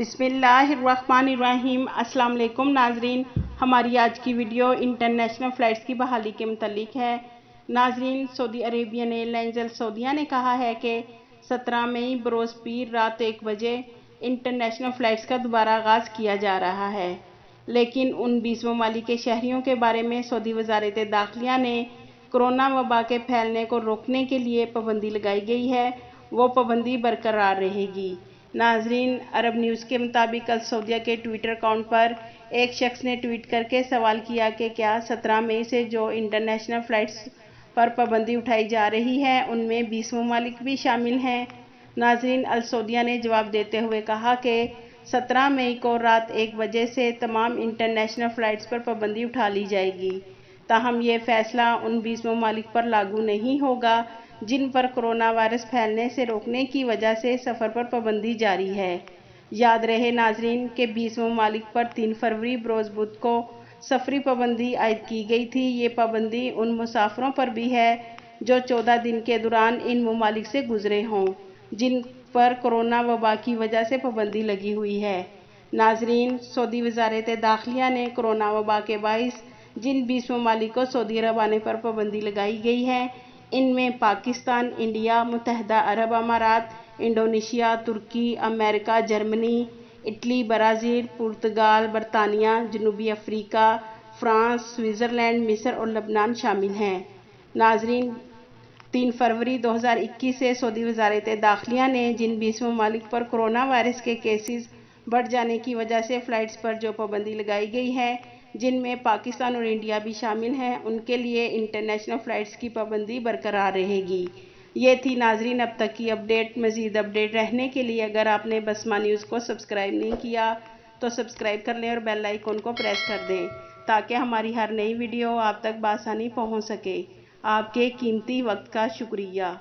بسم اللہ الرحمن الرحیم۔ السلام علیکم ناظرین، ہماری آج کی ویڈیو انٹرنیشنل فلائٹس کی بحالی کے متعلق ہے۔ ناظرین، سعودی عربین ایئر لائنز السعودیہ نے کہا ہے کہ 17 مئی بروز پیر رات 1 بجے انٹرنیشنل فلائٹس کا دوبارہ آغاز کیا جا رہا ہے، لیکن ان 20 ممالک کے شہریوں کے بارے میں سعودی وزارت داخلہ نے کورونا وبا کے پھیلنے کو روکنے کے لیے پابندی لگائی گئی ہے، وہ پابندی برقرار رہے گی۔ ناظرین، عرب نیوز کے مطابق السعودیہ کے ٹویٹر اکاؤنٹ پر ایک شخص نے ٹویٹ کرکے سوال کیا کہ کیا 17 مئی سے جو انٹرنیشنل فلائٹس پر پابندی اٹھائی جا رہی ہے ان میں 20 ممالک بھی شامل ہیں۔ ناظرین، السعودیہ نے جواب دیتے ہوئے کہا کہ 17 مئی کو رات 1 بجے سے تمام انٹرنیشنل فلائٹس پر پابندی اٹھا لی جائے گی، تاہم یہ فیصلہ ان 20 ممالک پر لاگو نہیں ہوگا جن پر کورونا وائرس پھیلنے سے روکنے کی وجہ سے سفر پر پابندی جاری ہے۔ یاد رہے ناظرین کہ 20 ممالک پر 3 فروری بروز بدھ کو سفری پابندی عائد کی گئی تھی۔ یہ پابندی ان مسافروں پر بھی ہے جو 14 دن کے دوران ان ممالک سے گزرے ہوں جن پر کورونا وبا کی وجہ سے پابندی لگی ہوئی ہے۔ ناظرین، سعودی وزارت داخلہ نے کورونا وبا کے باعث جن 20 ممالک کو سعودی عرب آنے پر پابندی لگائی گئی ہے ان میں پاکستان، انڈیا، متحدہ عرب امارات، انڈونیشیا، ترکی، امریکہ، جرمنی، اٹلی، برازیل، پرتگال، برطانیہ، جنوبی افریقہ، فرانس، سوئٹزرلینڈ، مصر اور لبنان شامل ہیں۔ ناظرین، 3 فروری 2021 سے سعودی وزارت داخلہ نے جن 20 ممالک پر کورونا وائرس کے کیسز بڑھ جانے کی وجہ سے فلائٹس پر جو پابندی لگائی گئی ہے، جن میں پاکستان اور انڈیا بھی شامل ہیں، ان کے لیے انٹرنیشنل فلائٹس کی پابندی برقرار رہے گی۔ یہ تھی ناظرین اب تک کی اپڈیٹ۔ مزید اپڈیٹ رہنے کے لیے اگر آپ نے بسمہ نیوز کو سبسکرائب نہیں کیا تو سبسکرائب کر لیں اور بیل آئیکن کو پریس کر دیں تاکہ ہماری ہر نئی ویڈیو آپ تک بآسانی پہنچ سکے۔ آپ کے قیمتی وقت کا شکریہ۔